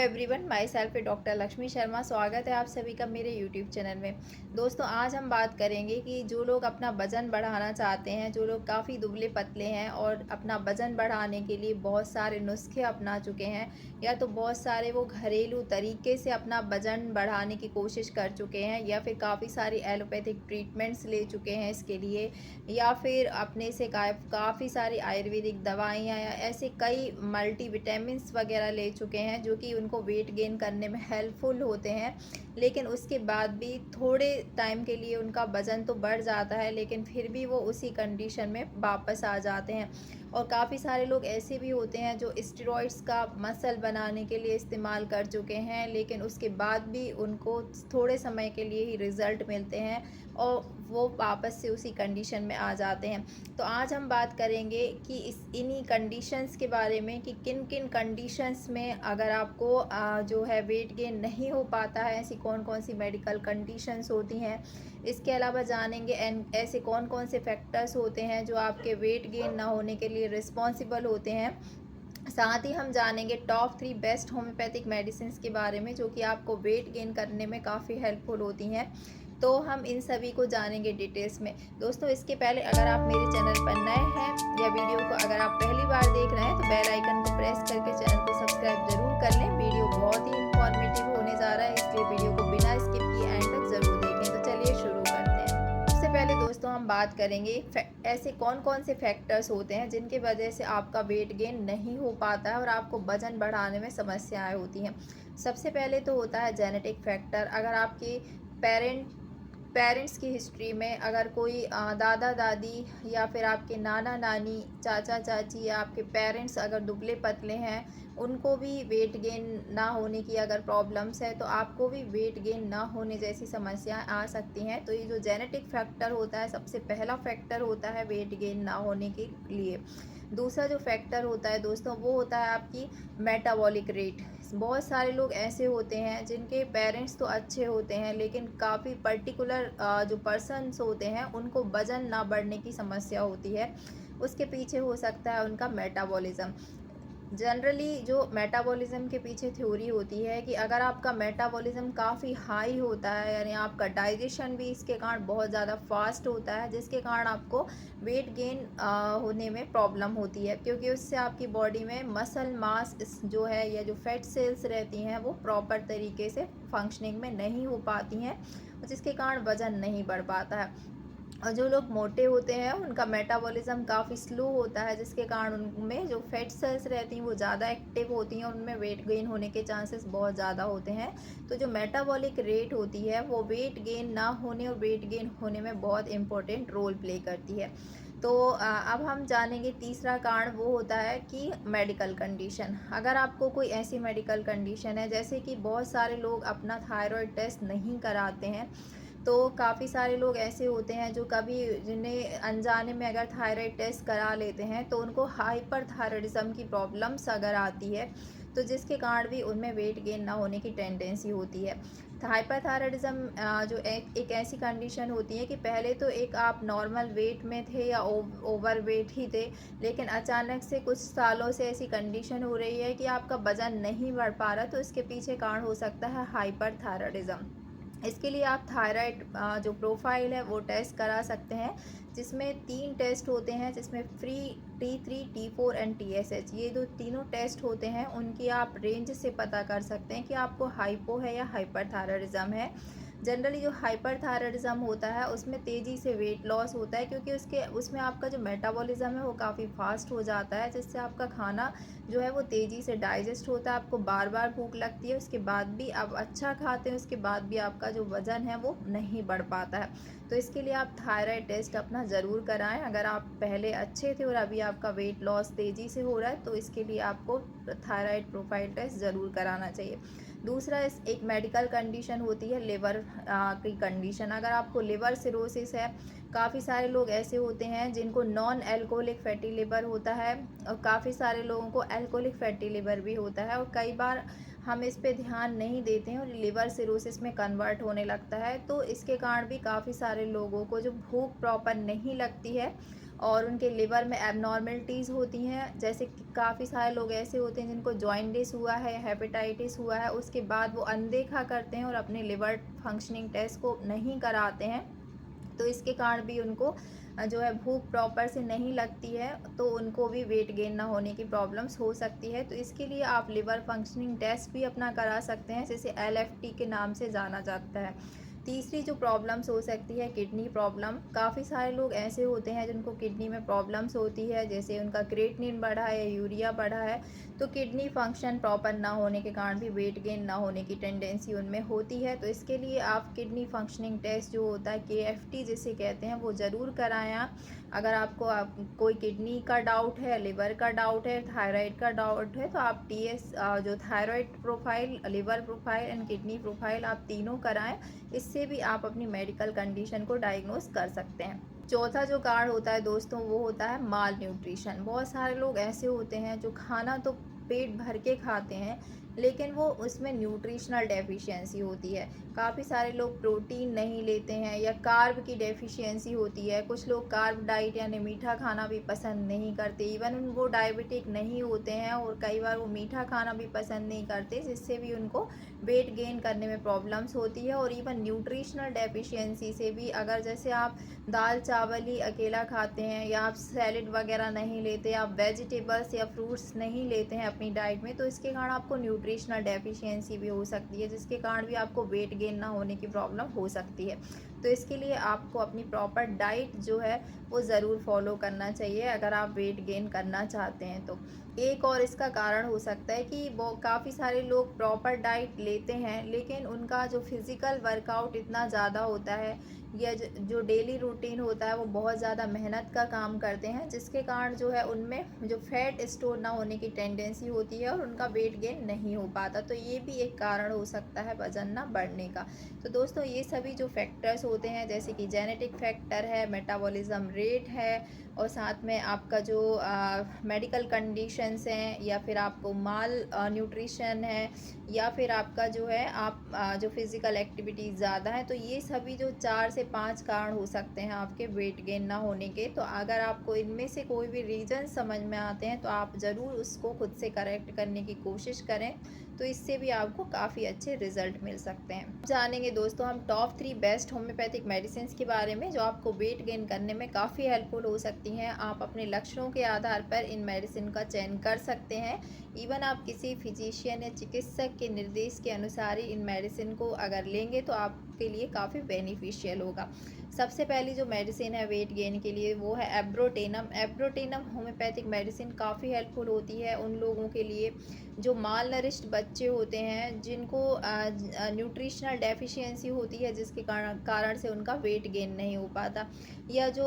Everyone, my self doctor Lakshmi Sharma. स्वागत है आप सभी का मेरे यूट्यूब चैनल में। दोस्तों, आज हम बात करेंगे कि जो लोग अपना वज़न बढ़ाना चाहते हैं, जो लोग काफ़ी दुबले पतले हैं और अपना वज़न बढ़ाने के लिए बहुत सारे नुस्खे अपना चुके हैं, या तो बहुत सारे वो घरेलू तरीके से अपना वज़न बढ़ाने की कोशिश कर चुके हैं, या फिर काफ़ी सारी एलोपैथिक ट्रीटमेंट्स ले चुके हैं इसके लिए, या फिर अपने से काफ़ी सारी आयुर्वेदिक दवाइयाँ या ऐसे कई मल्टीविटामिन्स वगैरह ले चुके हैं जो कि उनको वेट गेन करने में हेल्पफुल होते हैं। लेकिन उसके बाद भी थोड़े टाइम के लिए उनका वज़न तो बढ़ जाता है, लेकिन फिर भी वो उसी कंडीशन में वापस आ जाते हैं। और काफ़ी सारे लोग ऐसे भी होते हैं जो स्टेरॉइड्स का मसल बनाने के लिए इस्तेमाल कर चुके हैं, लेकिन उसके बाद भी उनको थोड़े समय के लिए ही रिज़ल्ट मिलते हैं और वो वापस से उसी कंडीशन में आ जाते हैं। तो आज हम बात करेंगे कि इन्हीं कंडीशंस के बारे में कि किन किन कंडीशंस में अगर आपको जो है वेट गेन नहीं हो पाता है, ऐसी कौन कौन सी मेडिकल कंडीशंस होती हैं। इसके अलावा जानेंगे ऐसे कौन कौन से फैक्टर्स होते हैं जो आपके वेट गेन ना होने के लिए रिस्पॉन्सिबल होते हैं। साथ ही हम जानेंगे टॉप 3 बेस्ट होम्योपैथिक मेडिसिन के बारे में जो कि आपको वेट गेन करने में काफ़ी हेल्पफुल होती हैं। तो हम इन सभी को जानेंगे डिटेल्स में। दोस्तों, इसके पहले अगर आप मेरे चैनल पर नए हैं या वीडियो को अगर आप पहली बार देख रहे हैं तो बेल आइकन को प्रेस करके चैनल को सब्सक्राइब ज़रूर कर लें। वीडियो बहुत ही इंफॉर्मेटिव होने जा रहा है, इसलिए वीडियो को बिना स्किप किए एंड तक ज़रूर देखें। तो चलिए शुरू करते हैं। सबसे पहले दोस्तों हम बात करेंगे ऐसे कौन कौन से फैक्टर्स होते हैं जिनकी वजह से आपका वेट गेन नहीं हो पाता है और आपको वज़न बढ़ाने में समस्याएं होती हैं। सबसे पहले तो होता है जेनेटिक फैक्टर। अगर आपके पेरेंट्स की हिस्ट्री में अगर कोई दादा दादी या फिर आपके नाना नानी, चाचा चाची या आपके पेरेंट्स अगर दुबले पतले हैं, उनको भी वेट गेन ना होने की अगर प्रॉब्लम्स है तो आपको भी वेट गेन ना होने जैसी समस्याएं आ सकती हैं। तो ये जो जेनेटिक फैक्टर होता है, सबसे पहला फैक्टर होता है वेट गेन ना होने के लिए। दूसरा जो फैक्टर होता है दोस्तों, वो होता है आपकी मेटाबॉलिक रेट। बहुत सारे लोग ऐसे होते हैं जिनके पेरेंट्स तो अच्छे होते हैं, लेकिन काफ़ी पर्टिकुलर जो पर्सन्स होते हैं उनको वज़न ना बढ़ने की समस्या होती है। उसके पीछे हो सकता है उनका मेटाबॉलिज़्म। जनरली जो मेटाबॉलिज़्म के पीछे थ्योरी होती है कि अगर आपका मेटाबॉलिज़्म काफ़ी हाई होता है, यानी आपका डाइजेशन भी इसके कारण बहुत ज़्यादा फास्ट होता है, जिसके कारण आपको वेट गेन होने में प्रॉब्लम होती है, क्योंकि उससे आपकी बॉडी में मसल मास जो है या जो फैट सेल्स रहती हैं वो प्रॉपर तरीके से फंक्शनिंग में नहीं हो पाती हैं, जिसके कारण वज़न नहीं बढ़ पाता है। और जो लोग मोटे होते हैं उनका मेटाबॉलिज़्म काफ़ी स्लो होता है, जिसके कारण उनमें जो फैट सेल्स रहती हैं वो ज़्यादा एक्टिव होती हैं, उनमें वेट गेन होने के चांसेस बहुत ज़्यादा होते हैं। तो जो मेटाबॉलिक रेट होती है वो वेट गेन ना होने और वेट गेन होने में बहुत इम्पोर्टेंट रोल प्ले करती है। तो अब हम जानेंगे तीसरा कारण, वो होता है कि मेडिकल कंडीशन। अगर आपको कोई ऐसी मेडिकल कंडीशन है, जैसे कि बहुत सारे लोग अपना थायराइड टेस्ट नहीं कराते हैं, तो काफ़ी सारे लोग ऐसे होते हैं जो कभी जिन्हें अनजाने में अगर थायराइड टेस्ट करा लेते हैं तो उनको हाइपरथायराइडिज्म की प्रॉब्लम्स अगर आती है, तो जिसके कारण भी उनमें वेट गेन ना होने की टेंडेंसी होती है। हाइपरथायराइडिज्म जो एक ऐसी कंडीशन होती है कि पहले तो एक आप नॉर्मल वेट में थे या ओवर वेट ही थे, लेकिन अचानक से कुछ सालों से ऐसी कंडीशन हो रही है कि आपका वज़न नहीं बढ़ पा रहा, तो इसके पीछे कारण हो सकता है हाइपरथायराइडिज्म। इसके लिए आप थायराइड जो प्रोफाइल है वो टेस्ट करा सकते हैं, जिसमें 3 टेस्ट होते हैं, जिसमें free T3, T4 and TSH, ये जो तीनों टेस्ट होते हैं उनकी आप रेंज से पता कर सकते हैं कि आपको हाइपो है या हाइपरथायराइडिज्म है। जनरली जो हाइपरथायराइडिज्म होता है उसमें तेज़ी से वेट लॉस होता है, क्योंकि उसमें आपका जो मेटाबॉलिज्म है वो काफ़ी फास्ट हो जाता है, जिससे आपका खाना जो है वो तेज़ी से डाइजेस्ट होता है, आपको बार बार भूख लगती है, उसके बाद भी आप अच्छा खाते हैं, उसके बाद भी आपका जो वज़न है वो नहीं बढ़ पाता है। तो इसके लिए आप थायराइड टेस्ट अपना ज़रूर कराएं। अगर आप पहले अच्छे थे और अभी आपका वेट लॉस तेज़ी से हो रहा है, तो इसके लिए आपको थायराइड प्रोफाइल टेस्ट ज़रूर कराना चाहिए। दूसरा एक मेडिकल कंडीशन होती है लिवर की कंडीशन। अगर आपको लिवर सिरोसिस है, काफ़ी सारे लोग ऐसे होते हैं जिनको नॉन एल्कोहलिक फैटी लिवर होता है, और काफ़ी सारे लोगों को एल्कोहलिक फैटी लिवर भी होता है, और कई बार हम इस पे ध्यान नहीं देते हैं और लिवर सिरोसिस में कन्वर्ट होने लगता है। तो इसके कारण भी काफ़ी सारे लोगों को जो भूख प्रॉपर नहीं लगती है और उनके लिवर में एबनॉर्मलिटीज़ होती हैं। जैसे कि काफ़ी सारे लोग ऐसे होते हैं जिनको जॉन्डिस हुआ है, हेपेटाइटिस हुआ है, उसके बाद वो अनदेखा करते हैं और अपने लिवर फंक्शनिंग टेस्ट को नहीं कराते हैं। तो इसके कारण भी उनको जो है भूख प्रॉपर से नहीं लगती है, तो उनको भी वेट गेन ना होने की प्रॉब्लम्स हो सकती है। तो इसके लिए आप लिवर फंक्शनिंग टेस्ट भी अपना करा सकते हैं, जिसे LFT के नाम से जाना जाता है। तीसरी जो प्रॉब्लम्स हो सकती है, किडनी प्रॉब्लम। काफ़ी सारे लोग ऐसे होते हैं जिनको किडनी में प्रॉब्लम्स होती है, जैसे उनका क्रिएटिनिन बढ़ा है या यूरिया बढ़ा है, तो किडनी फंक्शन प्रॉपर ना होने के कारण भी वेट गेन ना होने की टेंडेंसी उनमें होती है। तो इसके लिए आप किडनी फंक्शनिंग टेस्ट जो होता है, KFT जिसे कहते हैं, वो ज़रूर कराएं आप। अगर आपको कोई किडनी का डाउट है, लिवर का डाउट है, थायराइड का डाउट है, तो आप TS जो thyroid profile, liver profile and kidney profile आप तीनों कराएं। इससे भी आप अपनी मेडिकल कंडीशन को डायग्नोस कर सकते हैं। चौथा जो कारण होता है दोस्तों, वो होता है माल न्यूट्रिशन। बहुत सारे लोग ऐसे होते हैं जो खाना तो पेट भर के खाते हैं, लेकिन वो उसमें न्यूट्रिशनल डेफिशिएंसी होती है। काफ़ी सारे लोग प्रोटीन नहीं लेते हैं या कार्ब की डेफिशिएंसी होती है। कुछ लोग कार्ब डाइट यानी मीठा खाना भी पसंद नहीं करते, इवन वो डायबिटिक नहीं होते हैं और कई बार वो मीठा खाना भी पसंद नहीं करते, जिससे भी उनको वेट गेन करने में प्रॉब्लम्स होती है। और इवन न्यूट्रिशनल डेफिशिएंसी से भी, अगर जैसे आप दाल चावल ही अकेला खाते हैं या आप सैलेड वगैरह नहीं लेते, आप वेजिटेबल्स या फ्रूट्स नहीं लेते हैं अपनी डाइट में, तो इसके कारण आपको न्यूट्रिशनल डेफिशिएंसी भी हो सकती है, जिसके कारण भी आपको वेट गेन ना होने की प्रॉब्लम हो सकती है। तो इसके लिए आपको अपनी प्रॉपर डाइट जो है वो ज़रूर फॉलो करना चाहिए अगर आप वेट गेन करना चाहते हैं तो। एक और इसका कारण हो सकता है कि वो काफ़ी सारे लोग प्रॉपर डाइट लेते हैं, लेकिन उनका जो फिज़िकल वर्कआउट इतना ज़्यादा होता है या जो डेली रूटीन होता है, वो बहुत ज़्यादा मेहनत का काम करते हैं, जिसके कारण जो है उनमें जो फैट स्टोर ना होने की टेंडेंसी होती है और उनका वेट गेन नहीं हो पाता। तो ये भी एक कारण हो सकता है वज़न ना बढ़ने का। तो दोस्तों, ये सभी जो फैक्टर्स होते हैं, जैसे कि जेनेटिक फैक्टर है, मेटाबॉलिज्म रेट है, और साथ में आपका जो मेडिकल कंडीशंस हैं, या फिर आपको माल न्यूट्रिशन है, या फिर आपका जो है आप जो फिज़िकल एक्टिविटीज़ ज़्यादा है, तो ये सभी जो 4 से 5 कारण हो सकते हैं आपके वेट गेन ना होने के। तो अगर आपको इनमें से कोई भी रीज़न समझ में आते हैं, तो आप ज़रूर उसको खुद से करेक्ट करने की कोशिश करें, तो इससे भी आपको काफ़ी अच्छे रिजल्ट मिल सकते हैं। जानेंगे दोस्तों हम टॉप 3 बेस्ट होम्योपैथिक मेडिसिन के बारे में, जो आपको वेट गेन करने में काफ़ी हेल्पफुल हो सकती हैं। आप अपने लक्षणों के आधार पर इन मेडिसिन का चयन कर सकते हैं। इवन आप किसी फिजिशियन या चिकित्सक के निर्देश के अनुसार ही इन मेडिसिन को अगर लेंगे, तो आपके लिए काफ़ी बेनिफिशियल होगा। सबसे पहली जो मेडिसिन है वेट गेन के लिए, वो है एब्रोटेनम। एब्रोटेनम होम्योपैथिक मेडिसिन काफ़ी हेल्पफुल होती है उन लोगों के लिए जो माल नरिश्ड बच्चे होते हैं, जिनको न्यूट्रिशनल डेफिशिएंसी होती है, जिसके कारण से उनका वेट गेन नहीं हो पाता। या जो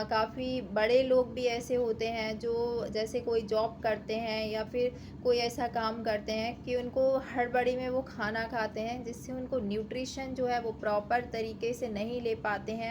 काफ़ी बड़े लोग भी ऐसे होते हैं जो जैसे कोई जॉब करते हैं या फिर कोई ऐसा काम करते हैं कि उनको हड़बड़ी में वो खाना खाते हैं, जिससे उनको न्यूट्रिशन जो है वो प्रॉपर तरीके से नहीं ले पाते हैं।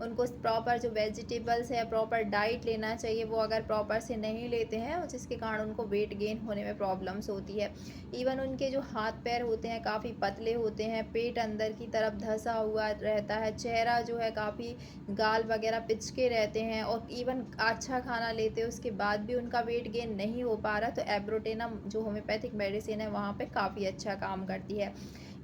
उनको प्रॉपर जो वेजिटेबल्स है, प्रॉपर डाइट लेना चाहिए, वो अगर प्रॉपर से नहीं लेते हैं, जिसके कारण उनको वेट गेन होने में प्रॉब्लम्स होती है। इवन उनके जो हाथ पैर होते हैं काफ़ी पतले होते हैं, पेट अंदर की तरफ धंसा हुआ रहता है, चेहरा जो है काफ़ी, गाल वगैरह पिचके रहते हैं, और इवन अच्छा खाना लेते हैं उसके बाद भी उनका वेट गेन नहीं हो पा रहा। तो एब्रोटेनम जो होम्योपैथिक मेडिसिन है, वहाँ पे काफ़ी अच्छा काम करती है।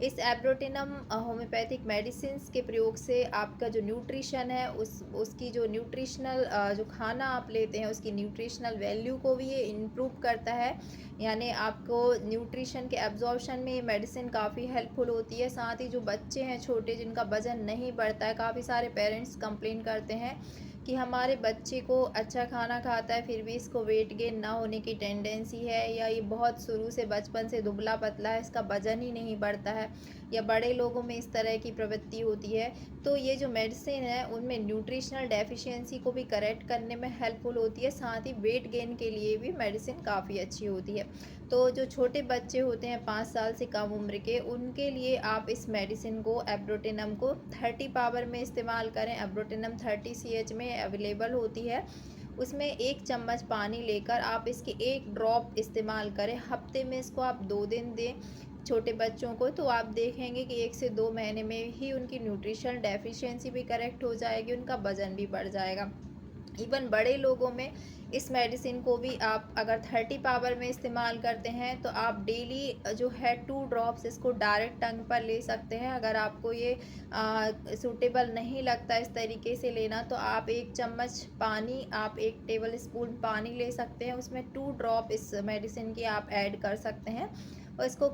इस एब्रोटेनम होम्योपैथिक मेडिसिन्स के प्रयोग से आपका जो न्यूट्रिशन है, उसकी जो न्यूट्रिशनल जो खाना आप लेते हैं, उसकी न्यूट्रिशनल वैल्यू को भी ये इम्प्रूव करता है। यानी आपको न्यूट्रिशन के एब्जॉर्प्शन में ये मेडिसिन काफ़ी हेल्पफुल होती है। साथ ही जो बच्चे हैं छोटे, जिनका वज़न नहीं बढ़ता है, काफ़ी सारे पेरेंट्स कंप्लेन करते हैं कि हमारे बच्चे को अच्छा खाना खाता है, फिर भी इसको वेट गेन ना होने की टेंडेंसी है, या ये बहुत शुरू से बचपन से दुबला पतला है, इसका वज़न ही नहीं बढ़ता है, या बड़े लोगों में इस तरह की प्रवृत्ति होती है। तो ये जो मेडिसिन है, उनमें न्यूट्रिशनल डेफिशिएंसी को भी करेक्ट करने में हेल्पफुल होती है। साथ ही वेट गेन के लिए भी मेडिसिन काफ़ी अच्छी होती है। तो जो छोटे बच्चे होते हैं 5 साल से कम उम्र के, उनके लिए आप इस मेडिसिन को, एब्रोटेनम को 30 पावर में इस्तेमाल करें। एब्रोटेनम 30 CH में अवेलेबल होती है। उसमें 1 चम्मच पानी लेकर आप इसकी 1 ड्रॉप इस्तेमाल करें। हफ्ते में इसको आप 2 दिन दें छोटे बच्चों को, तो आप देखेंगे कि 1 से 2 महीने में ही उनकी न्यूट्रिशनल डेफिशिएंसी भी करेक्ट हो जाएगी, उनका वज़न भी बढ़ जाएगा। इवन बड़े लोगों में इस मेडिसिन को भी आप अगर 30 पावर में इस्तेमाल करते हैं तो आप डेली जो है 2 ड्रॉप्स इसको डायरेक्ट टंग पर ले सकते हैं। अगर आपको ये सूटेबल नहीं लगता इस तरीके से लेना, तो आप 1 चम्मच पानी, आप 1 टेबल स्पून पानी ले सकते हैं, उसमें 2 ड्रॉप इस मेडिसिन की आप ऐड कर सकते हैं और इसको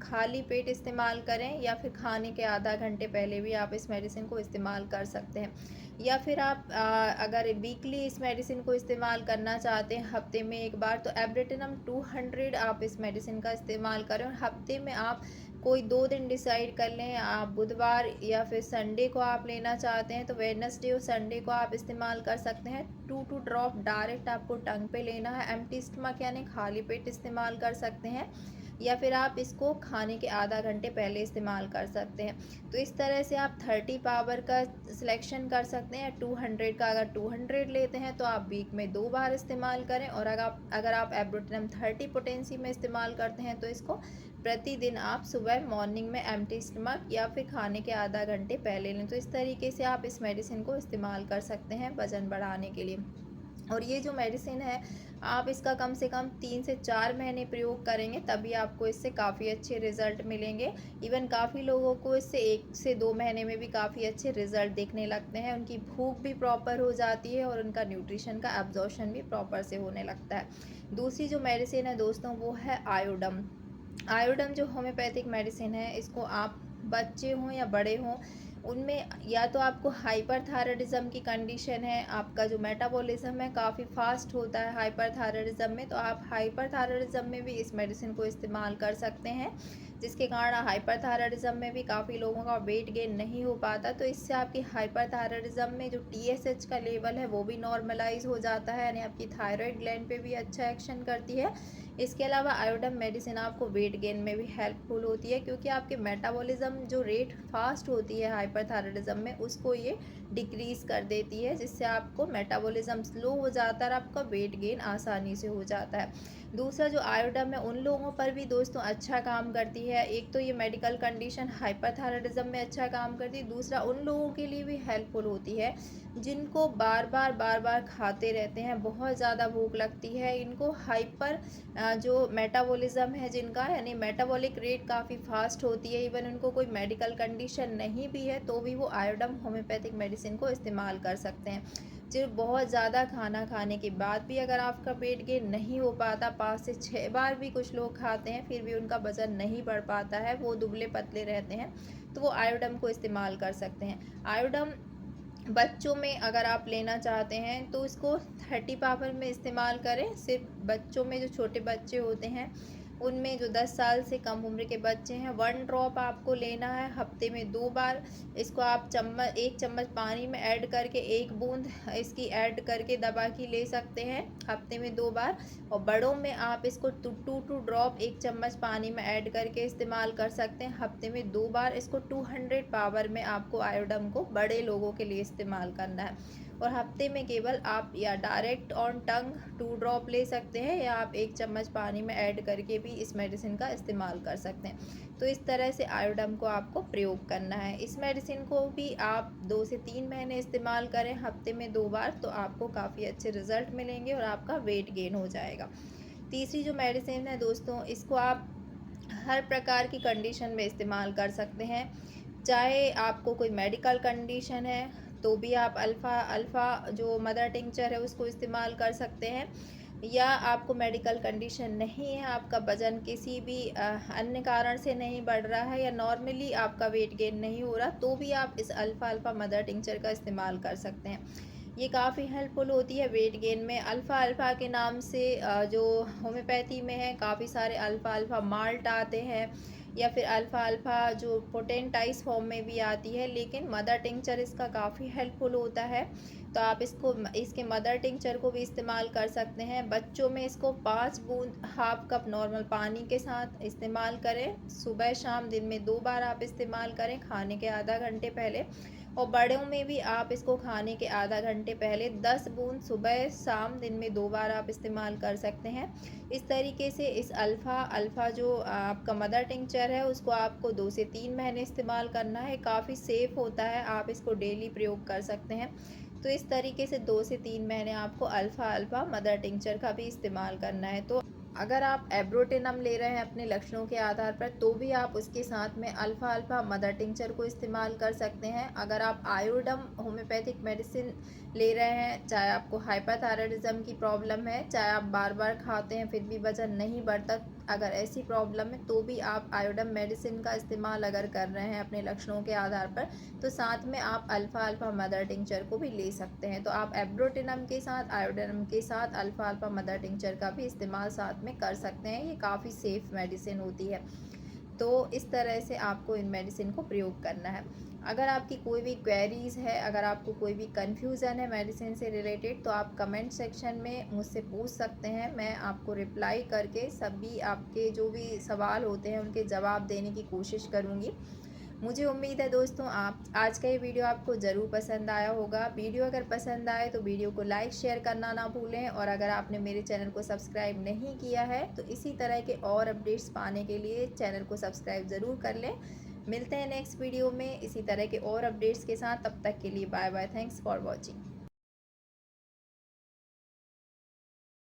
खाली पेट इस्तेमाल करें, या फिर खाने के आधा घंटे पहले भी आप इस मेडिसिन को इस्तेमाल कर सकते हैं। या फिर आप अगर वीकली इस मेडिसिन को इस्तेमाल करना चाहते हैं, हफ्ते में 1 बार, तो एब्रेटिनम 200 आप इस मेडिसिन का इस्तेमाल करें और हफ्ते में आप कोई 2 दिन डिसाइड कर लें। आप बुधवार या फिर संडे को आप लेना चाहते हैं तो वेडनेसडे और संडे को आप इस्तेमाल कर सकते हैं। 2 ड्रॉप डायरेक्ट आपको टंग पे लेना है, एम्प्टी स्टमक यानी खाली पेट इस्तेमाल कर सकते हैं, या फिर आप इसको खाने के आधा घंटे पहले इस्तेमाल कर सकते हैं। तो इस तरह से आप 30 पावर का सिलेक्शन कर सकते हैं। 200 का अगर 200 लेते हैं तो आप वीक में 2 बार इस्तेमाल करें, और अगर आप एब्रोटिनम 30 पोटेंसी में इस्तेमाल करते हैं तो इसको प्रतिदिन आप सुबह मॉर्निंग में एम्प्टी स्टमक या फिर खाने के आधा घंटे पहले लें। तो इस तरीके से आप इस मेडिसिन को इस्तेमाल कर सकते हैं वज़न बढ़ाने के लिए। और ये जो मेडिसिन है, आप इसका कम से कम 3 से 4 महीने प्रयोग करेंगे, तभी आपको इससे काफ़ी अच्छे रिज़ल्ट मिलेंगे। इवन काफ़ी लोगों को इससे 1 से 2 महीने में भी काफ़ी अच्छे रिज़ल्ट दिखने लगते हैं। उनकी भूख भी प्रॉपर हो जाती है और उनका न्यूट्रिशन का एब्जॉर्प्शन भी प्रॉपर से होने लगता है। दूसरी जो मेडिसिन है दोस्तों, वो है आयोडम। आयोडम जो होम्योपैथिक मेडिसिन है, इसको आप बच्चे हों या बड़े हों, उनमें या तो आपको हाइपरथायराइडिज्म की कंडीशन है, आपका जो मेटाबॉलिज्म है काफ़ी फास्ट होता है हाइपरथायराइडिज्म में, तो आप हाइपरथायराइडिज्म में भी इस मेडिसिन को इस्तेमाल कर सकते हैं, जिसके कारण हाइपरथायराइडिज्म में भी काफ़ी लोगों का वेट गेन नहीं हो पाता। तो इससे आपकी हाइपरथायराइडिज्म में जो TSH का लेवल है वो भी नॉर्मलाइज हो जाता है, यानी आपकी थायराइड ग्लैंड पे भी अच्छा एक्शन करती है। इसके अलावा आयोडम मेडिसिन आपको वेट गेन में भी हेल्पफुल होती है, क्योंकि आपके मेटाबॉलिज्म जो रेट फास्ट होती है हाइपरथायराइडिज्म में, उसको ये डिक्रीज़ कर देती है, जिससे आपको मेटाबॉलिज्म स्लो हो जाता है और आपका वेट गेन आसानी से हो जाता है। दूसरा जो आयोडम है उन लोगों पर भी दोस्तों अच्छा काम करती है। एक तो ये मेडिकल कंडीशन हाइपरथायराइडिज्म में अच्छा काम करती है, दूसरा उन लोगों के लिए भी हेल्पफुल होती है जिनको बार बार खाते रहते हैं, बहुत ज़्यादा भूख लगती है, इनको जो मेटाबॉलिज्म है जिनका, यानी मेटाबॉलिक रेट काफ़ी फास्ट होती है, इवन उनको कोई मेडिकल कंडीशन नहीं भी है तो भी वो आयोडम होम्योपैथिक मेडिसिन को इस्तेमाल कर सकते हैं। जो बहुत ज़्यादा खाना खाने के बाद भी अगर आपका वेट गेन नहीं हो पाता, 5 से 6 बार भी कुछ लोग खाते हैं फिर भी उनका वज़न नहीं बढ़ पाता है, वो दुबले पतले रहते हैं, तो वो आयोडम को इस्तेमाल कर सकते हैं। आयोडम बच्चों में अगर आप लेना चाहते हैं तो इसको 30 पावर में इस्तेमाल करें। सिर्फ बच्चों में, जो छोटे बच्चे होते हैं उनमें, जो 10 साल से कम उम्र के बच्चे हैं, 1 ड्रॉप आपको लेना है हफ्ते में 2 बार। इसको आप 1 चम्मच पानी में ऐड करके 1 बूंद इसकी ऐड करके दबा के ले सकते हैं हफ्ते में 2 बार। और बड़ों में आप इसको 2 ड्रॉप 1 चम्मच पानी में ऐड करके इस्तेमाल कर सकते हैं हफ्ते में 2 बार। इसको 200 पावर में आपको आयोडम को बड़े लोगों के लिए इस्तेमाल करना है, और हफ्ते में केवल आप या डायरेक्ट ऑन टंग 2 ड्रॉप ले सकते हैं, या आप 1 चम्मच पानी में ऐड करके भी इस मेडिसिन का इस्तेमाल कर सकते हैं। तो इस तरह से आयोडम को आपको प्रयोग करना है। इस मेडिसिन को भी आप 2 से 3 महीने इस्तेमाल करें हफ्ते में 2 बार, तो आपको काफ़ी अच्छे रिजल्ट मिलेंगे और आपका वेट गेन हो जाएगा। तीसरी जो मेडिसिन है दोस्तों, इसको आप हर प्रकार की कंडीशन में इस्तेमाल कर सकते हैं। चाहे आपको कोई मेडिकल कंडीशन है तो भी आप अल्फ़ा जो मदर टिंचर है उसको इस्तेमाल कर सकते हैं, या आपको मेडिकल कंडीशन नहीं है, आपका वज़न किसी भी अन्य कारण से नहीं बढ़ रहा है, या नॉर्मली आपका वेट गेन नहीं हो रहा, तो भी आप इस अल्फ़ा मदर टिंचर का इस्तेमाल कर सकते हैं। ये काफ़ी हेल्पफुल होती है वेट गेन में। अल्फ़ा के नाम से जो होम्योपैथी में है, काफ़ी सारे अल्फ़ा माल्ट आते हैं, या फिर अल्फ़ा जो पोटेंटाइज फॉर्म में भी आती है, लेकिन मदर टिंचर इसका काफ़ी हेल्पफुल होता है। तो आप इसके मदर टिंचर को भी इस्तेमाल कर सकते हैं। बच्चों में इसको 5 बूंद हाफ कप नॉर्मल पानी के साथ इस्तेमाल करें, सुबह शाम दिन में 2 बार आप इस्तेमाल करें खाने के आधा घंटे पहले। और बड़ों में भी आप इसको खाने के आधा घंटे पहले 10 बूंद सुबह शाम दिन में 2 बार आप इस्तेमाल कर सकते हैं। इस तरीके से इस अल्फ़ा जो आपका मदर टिंचर है उसको आपको 2 से 3 महीने इस्तेमाल करना है। काफ़ी सेफ़ होता है, आप इसको डेली प्रयोग कर सकते हैं। तो इस तरीके से 2 से 3 महीने आपको अल्फ़ा अल्फ़ा मदर टिंचर का भी इस्तेमाल करना है। तो अगर आप एब्रोटेनम ले रहे हैं अपने लक्षणों के आधार पर, तो भी आप उसके साथ में अल्फ़ा अल्फ़ा मदर टिंचर को इस्तेमाल कर सकते हैं। अगर आप आयोडम होम्योपैथिक मेडिसिन ले रहे हैं, चाहे आपको हाइपरथायरायडिज़्म की प्रॉब्लम है, चाहे आप बार-बार खाते हैं फिर भी वज़न नहीं बढ़ता, अगर ऐसी प्रॉब्लम है तो भी आप आयोडम मेडिसिन का इस्तेमाल अगर कर रहे हैं अपने लक्षणों के आधार पर, तो साथ में आप अल्फ़ा अल्फ़ा मदर टिंचर को भी ले सकते हैं। तो आप एब्रोटेनम के साथ, आयोडीनम के साथ अल्फ़ा अल्फ़ा मदर टिंचर का भी इस्तेमाल साथ में कर सकते हैं। ये काफ़ी सेफ़ मेडिसिन होती है। तो इस तरह से आपको इन मेडिसिन को प्रयोग करना है। अगर आपकी कोई भी क्वेरीज़ है, अगर आपको कोई भी कन्फ्यूज़न है मेडिसिन से रिलेटेड, तो आप कमेंट सेक्शन में मुझसे पूछ सकते हैं। मैं आपको रिप्लाई करके सभी आपके जो भी सवाल होते हैं उनके जवाब देने की कोशिश करूँगी। मुझे उम्मीद है दोस्तों आप आज का ये वीडियो आपको ज़रूर पसंद आया होगा। वीडियो अगर पसंद आए तो वीडियो को लाइक शेयर करना ना भूलें, और अगर आपने मेरे चैनल को सब्सक्राइब नहीं किया है तो इसी तरह के और अपडेट्स पाने के लिए चैनल को सब्सक्राइब ज़रूर कर लें। मिलते हैं नेक्स्ट वीडियो में इसी तरह के और अपडेट्स के साथ। तब तक के लिए bye bye. Thanks for watching.